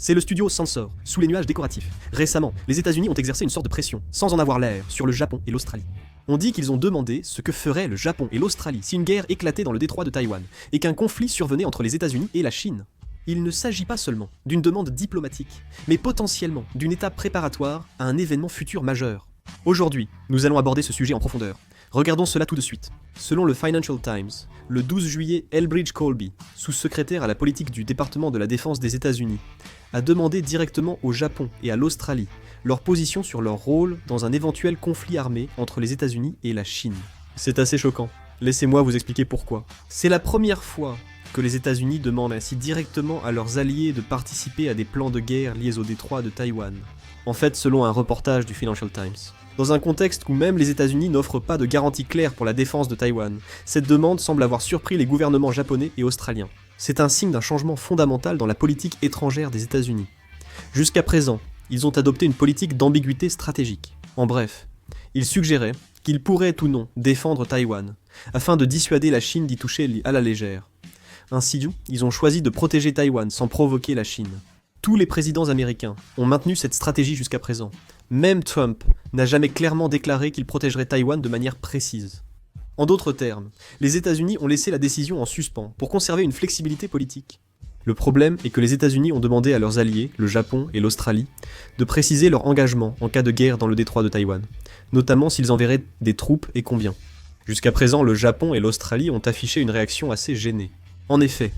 C'est le studio Sensor, sous les nuages décoratifs. Récemment, les États-Unis ont exercé une sorte de pression, sans en avoir l'air, sur le Japon et l'Australie. On dit qu'ils ont demandé ce que feraient le Japon et l'Australie si une guerre éclatait dans le détroit de Taïwan, et qu'un conflit survenait entre les États-Unis et la Chine. Il ne s'agit pas seulement d'une demande diplomatique, mais potentiellement d'une étape préparatoire à un événement futur majeur. Aujourd'hui, nous allons aborder ce sujet en profondeur. Regardons cela tout de suite. Selon le Financial Times, le 12 juillet, Elbridge Colby, sous-secrétaire à la politique du département de la défense des États-Unis, a demandé directement au Japon et à l'Australie leur position sur leur rôle dans un éventuel conflit armé entre les États-Unis et la Chine. C'est assez choquant. Laissez-moi vous expliquer pourquoi. C'est la première fois que les États-Unis demandent ainsi directement à leurs alliés de participer à des plans de guerre liés au détroit de Taïwan. En fait, selon un reportage du Financial Times. Dans un contexte où même les États-Unis n'offrent pas de garantie claire pour la défense de Taïwan, cette demande semble avoir surpris les gouvernements japonais et australiens. C'est un signe d'un changement fondamental dans la politique étrangère des États-Unis. Jusqu'à présent, ils ont adopté une politique d'ambiguïté stratégique. En bref, ils suggéraient qu'ils pourraient ou non défendre Taïwan, afin de dissuader la Chine d'y toucher à la légère. Ainsi, ils ont choisi de protéger Taïwan sans provoquer la Chine. Tous les présidents américains ont maintenu cette stratégie jusqu'à présent. Même Trump n'a jamais clairement déclaré qu'il protégerait Taïwan de manière précise. En d'autres termes, les États-Unis ont laissé la décision en suspens pour conserver une flexibilité politique. Le problème est que les États-Unis ont demandé à leurs alliés, le Japon et l'Australie, de préciser leur engagement en cas de guerre dans le détroit de Taïwan, notamment s'ils enverraient des troupes et combien. Jusqu'à présent, le Japon et l'Australie ont affiché une réaction assez gênée. En effet,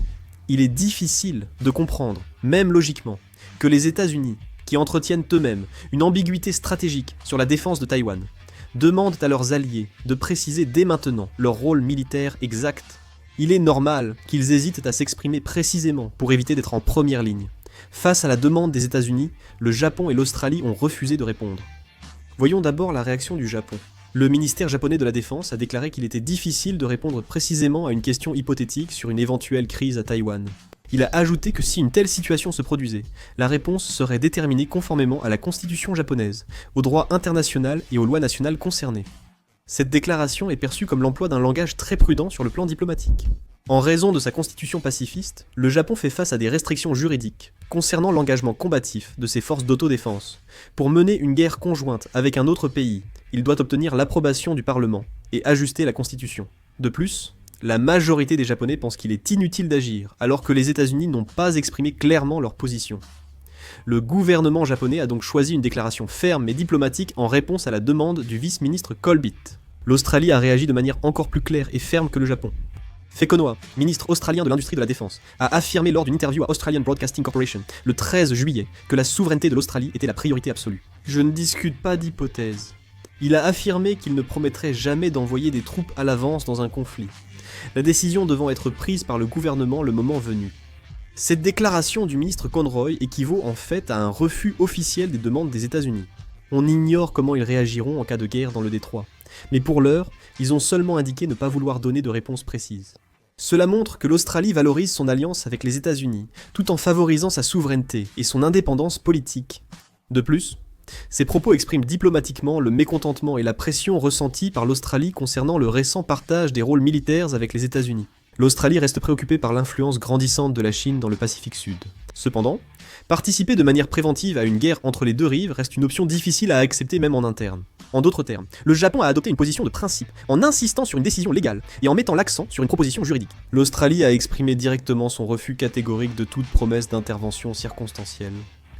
il est difficile de comprendre, même logiquement, que les États-Unis, qui entretiennent eux-mêmes une ambiguïté stratégique sur la défense de Taïwan, demandent à leurs alliés de préciser dès maintenant leur rôle militaire exact. Il est normal qu'ils hésitent à s'exprimer précisément pour éviter d'être en première ligne. Face à la demande des États-Unis, le Japon et l'Australie ont refusé de répondre. Voyons d'abord la réaction du Japon. Le ministère japonais de la Défense a déclaré qu'il était difficile de répondre précisément à une question hypothétique sur une éventuelle crise à Taïwan. Il a ajouté que si une telle situation se produisait, la réponse serait déterminée conformément à la constitution japonaise, au droit international et aux lois nationales concernées. Cette déclaration est perçue comme l'emploi d'un langage très prudent sur le plan diplomatique. En raison de sa constitution pacifiste, le Japon fait face à des restrictions juridiques concernant l'engagement combatif de ses forces d'autodéfense. Pour mener une guerre conjointe avec un autre pays, il doit obtenir l'approbation du Parlement et ajuster la constitution. De plus, la majorité des Japonais pensent qu'il est inutile d'agir, alors que les États-Unis n'ont pas exprimé clairement leur position. Le gouvernement japonais a donc choisi une déclaration ferme mais diplomatique en réponse à la demande du vice-ministre Colby. L'Australie a réagi de manière encore plus claire et ferme que le Japon. Fekonoa, ministre australien de l'industrie de la défense, a affirmé lors d'une interview à Australian Broadcasting Corporation, le 13 juillet, que la souveraineté de l'Australie était la priorité absolue. Je ne discute pas d'hypothèse. Il a affirmé qu'il ne promettrait jamais d'envoyer des troupes à l'avance dans un conflit, la décision devant être prise par le gouvernement le moment venu. Cette déclaration du ministre Conroy équivaut en fait à un refus officiel des demandes des États-Unis. On ignore comment ils réagiront en cas de guerre dans le détroit, mais pour l'heure, ils ont seulement indiqué ne pas vouloir donner de réponse précise. Cela montre que l'Australie valorise son alliance avec les États-Unis, tout en favorisant sa souveraineté et son indépendance politique. De plus, ces propos expriment diplomatiquement le mécontentement et la pression ressentis par l'Australie concernant le récent partage des rôles militaires avec les États-Unis. L'Australie reste préoccupée par l'influence grandissante de la Chine dans le Pacifique Sud. Cependant, participer de manière préventive à une guerre entre les deux rives reste une option difficile à accepter même en interne. En d'autres termes, le Japon a adopté une position de principe, en insistant sur une décision légale et en mettant l'accent sur une proposition juridique. L'Australie a exprimé directement son refus catégorique de toute promesse d'intervention circonstancielle.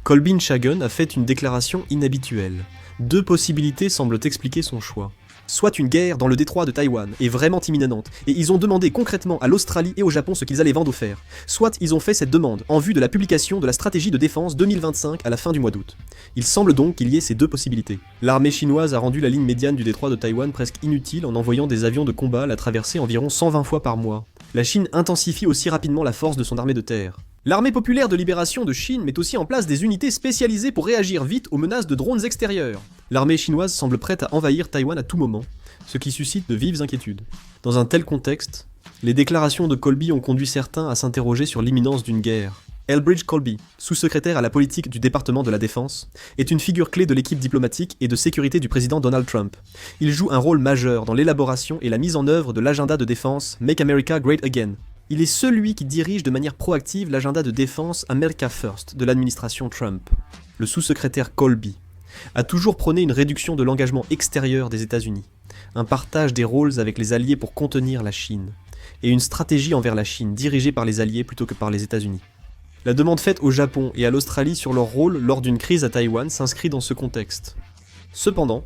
Colby Shagan a fait une déclaration inhabituelle. Deux possibilités semblent expliquer son choix. Soit une guerre dans le détroit de Taïwan est vraiment imminente, et ils ont demandé concrètement à l'Australie et au Japon ce qu'ils allaient vendre ou faire. Soit ils ont fait cette demande en vue de la publication de la stratégie de défense 2025 à la fin du mois d'août. Il semble donc qu'il y ait ces deux possibilités. L'armée chinoise a rendu la ligne médiane du détroit de Taïwan presque inutile en envoyant des avions de combat la traverser environ 120 fois par mois. La Chine intensifie aussi rapidement la force de son armée de terre. L'armée populaire de libération de Chine met aussi en place des unités spécialisées pour réagir vite aux menaces de drones extérieurs. L'armée chinoise semble prête à envahir Taïwan à tout moment, ce qui suscite de vives inquiétudes. Dans un tel contexte, les déclarations de Colby ont conduit certains à s'interroger sur l'imminence d'une guerre. Elbridge Colby, sous-secrétaire à la politique du département de la Défense, est une figure clé de l'équipe diplomatique et de sécurité du président Donald Trump. Il joue un rôle majeur dans l'élaboration et la mise en œuvre de l'agenda de défense Make America Great Again. Il est celui qui dirige de manière proactive l'agenda de défense America First de l'administration Trump. Le sous-secrétaire Colby a toujours prôné une réduction de l'engagement extérieur des États-Unis, un partage des rôles avec les alliés pour contenir la Chine, et une stratégie envers la Chine dirigée par les alliés plutôt que par les États-Unis. La demande faite au Japon et à l'Australie sur leur rôle lors d'une crise à Taïwan s'inscrit dans ce contexte. Cependant,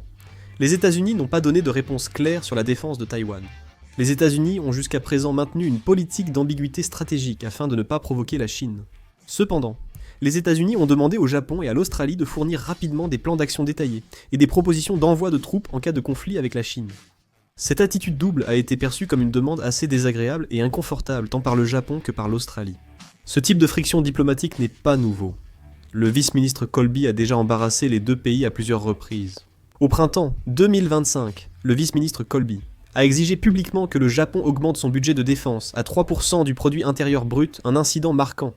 les États-Unis n'ont pas donné de réponse claire sur la défense de Taïwan. Les États-Unis ont jusqu'à présent maintenu une politique d'ambiguïté stratégique afin de ne pas provoquer la Chine. Cependant, les États-Unis ont demandé au Japon et à l'Australie de fournir rapidement des plans d'action détaillés et des propositions d'envoi de troupes en cas de conflit avec la Chine. Cette attitude double a été perçue comme une demande assez désagréable et inconfortable tant par le Japon que par l'Australie. Ce type de friction diplomatique n'est pas nouveau. Le vice-ministre Colby a déjà embarrassé les deux pays à plusieurs reprises. Au printemps 2025, le vice-ministre Colby a exigé publiquement que le Japon augmente son budget de défense à 3% du produit intérieur brut, un incident marquant.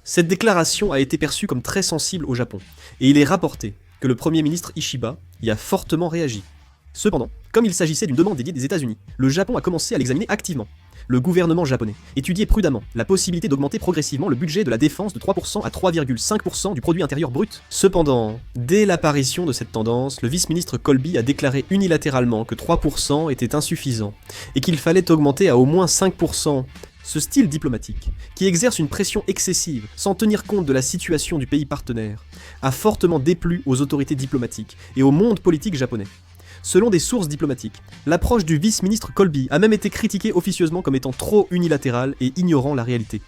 Cette déclaration a été perçue comme très sensible au Japon, et il est rapporté que le Premier ministre Ishiba y a fortement réagi. Cependant, comme il s'agissait d'une demande dédiée des États-Unis, le Japon a commencé à l'examiner activement. Le gouvernement japonais étudiait prudemment la possibilité d'augmenter progressivement le budget de la défense de 3% à 3,5% du produit intérieur brut. Cependant, dès l'apparition de cette tendance, le vice-ministre Colby a déclaré unilatéralement que 3% était insuffisant et qu'il fallait augmenter à au moins 5%. Ce style diplomatique, qui exerce une pression excessive sans tenir compte de la situation du pays partenaire, a fortement déplu aux autorités diplomatiques et au monde politique japonais. Selon des sources diplomatiques, l'approche du vice-ministre Colby a même été critiquée officieusement comme étant trop unilatérale et ignorant la réalité.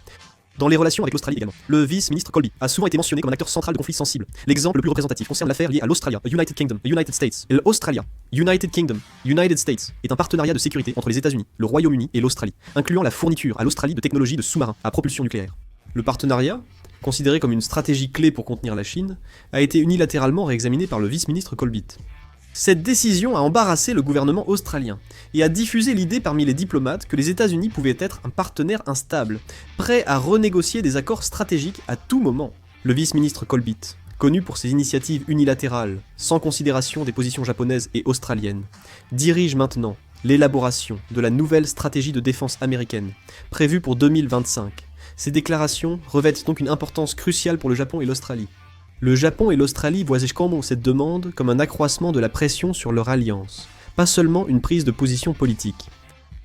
Dans les relations avec l'Australie également, le vice-ministre Colby a souvent été mentionné comme un acteur central de conflits sensibles. L'exemple le plus représentatif concerne l'affaire liée à l'Australia, United Kingdom, United States. Et l'Australia, United Kingdom, United States est un partenariat de sécurité entre les États-Unis, le Royaume-Uni et l'Australie, incluant la fourniture à l'Australie de technologies de sous-marins à propulsion nucléaire. Le partenariat, considéré comme une stratégie clé pour contenir la Chine, a été unilatéralement réexaminé par le vice-ministre Colby. Cette décision a embarrassé le gouvernement australien et a diffusé l'idée parmi les diplomates que les États-Unis pouvaient être un partenaire instable, prêt à renégocier des accords stratégiques à tout moment. Le vice-ministre Colby, connu pour ses initiatives unilatérales, sans considération des positions japonaises et australiennes, dirige maintenant l'élaboration de la nouvelle stratégie de défense américaine, prévue pour 2025. Ces déclarations revêtent donc une importance cruciale pour le Japon et l'Australie. Le Japon et l'Australie voient également cette demande comme un accroissement de la pression sur leur alliance, pas seulement une prise de position politique.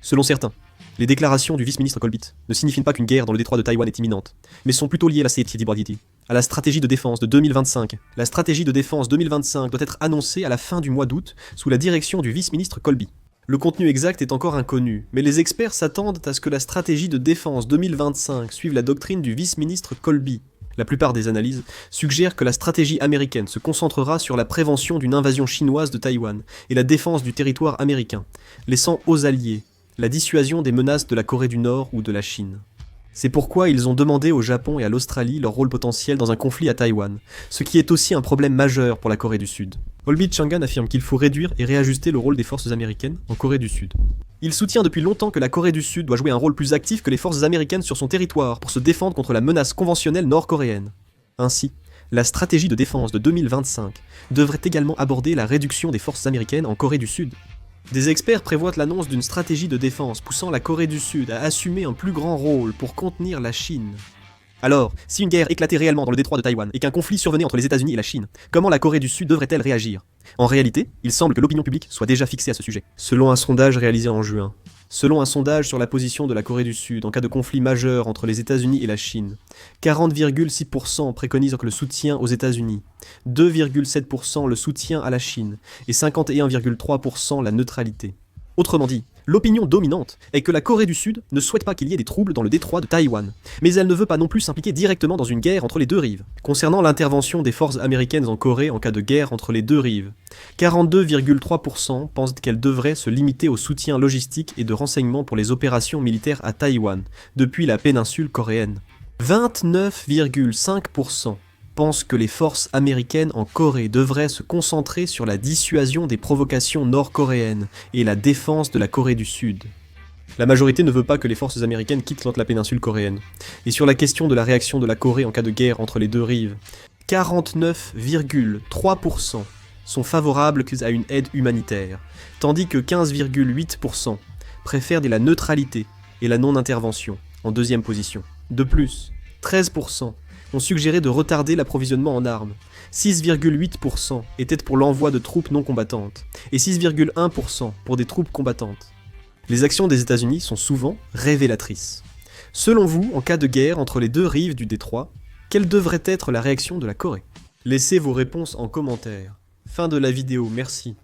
Selon certains, les déclarations du vice-ministre Colby ne signifient pas qu'une guerre dans le détroit de Taïwan est imminente, mais sont plutôt liées à la stratégie de défense de 2025. La stratégie de défense 2025 doit être annoncée à la fin du mois d'août sous la direction du vice-ministre Colby. Le contenu exact est encore inconnu, mais les experts s'attendent à ce que la stratégie de défense 2025 suive la doctrine du vice-ministre Colby. La plupart des analyses suggèrent que la stratégie américaine se concentrera sur la prévention d'une invasion chinoise de Taïwan et la défense du territoire américain, laissant aux alliés la dissuasion des menaces de la Corée du Nord ou de la Chine. C'est pourquoi ils ont demandé au Japon et à l'Australie leur rôle potentiel dans un conflit à Taïwan, ce qui est aussi un problème majeur pour la Corée du Sud. Colby Changan affirme qu'il faut réduire et réajuster le rôle des forces américaines en Corée du Sud. Il soutient depuis longtemps que la Corée du Sud doit jouer un rôle plus actif que les forces américaines sur son territoire pour se défendre contre la menace conventionnelle nord-coréenne. Ainsi, la stratégie de défense de 2025 devrait également aborder la réduction des forces américaines en Corée du Sud. Des experts prévoient l'annonce d'une stratégie de défense poussant la Corée du Sud à assumer un plus grand rôle pour contenir la Chine. Alors, si une guerre éclatait réellement dans le détroit de Taïwan et qu'un conflit survenait entre les États-Unis et la Chine, comment la Corée du Sud devrait-elle réagir ? En réalité, il semble que l'opinion publique soit déjà fixée à ce sujet. Selon un sondage réalisé en juin, selon un sondage sur la position de la Corée du Sud en cas de conflit majeur entre les États-Unis et la Chine, 40,6% préconisent le soutien aux États-Unis, 2,7% le soutien à la Chine et 51,3% la neutralité. Autrement dit, l'opinion dominante est que la Corée du Sud ne souhaite pas qu'il y ait des troubles dans le détroit de Taïwan, mais elle ne veut pas non plus s'impliquer directement dans une guerre entre les deux rives. Concernant l'intervention des forces américaines en Corée en cas de guerre entre les deux rives, 42,3% pensent qu'elle devrait se limiter au soutien logistique et de renseignement pour les opérations militaires à Taïwan, depuis la péninsule coréenne. 29,5% pensent que les forces américaines en Corée devraient se concentrer sur la dissuasion des provocations nord-coréennes et la défense de la Corée du Sud. La majorité ne veut pas que les forces américaines quittent la péninsule coréenne. Et sur la question de la réaction de la Corée en cas de guerre entre les deux rives, 49,3% sont favorables à une aide humanitaire, tandis que 15,8% préfèrent la neutralité et la non-intervention, en deuxième position. De plus, 13% ont suggéré de retarder l'approvisionnement en armes, 6,8% étaient pour l'envoi de troupes non combattantes, et 6,1% pour des troupes combattantes. Les actions des États-Unis sont souvent révélatrices. Selon vous, en cas de guerre entre les deux rives du détroit, quelle devrait être la réaction de la Corée? Laissez vos réponses en commentaire. Fin de la vidéo, merci.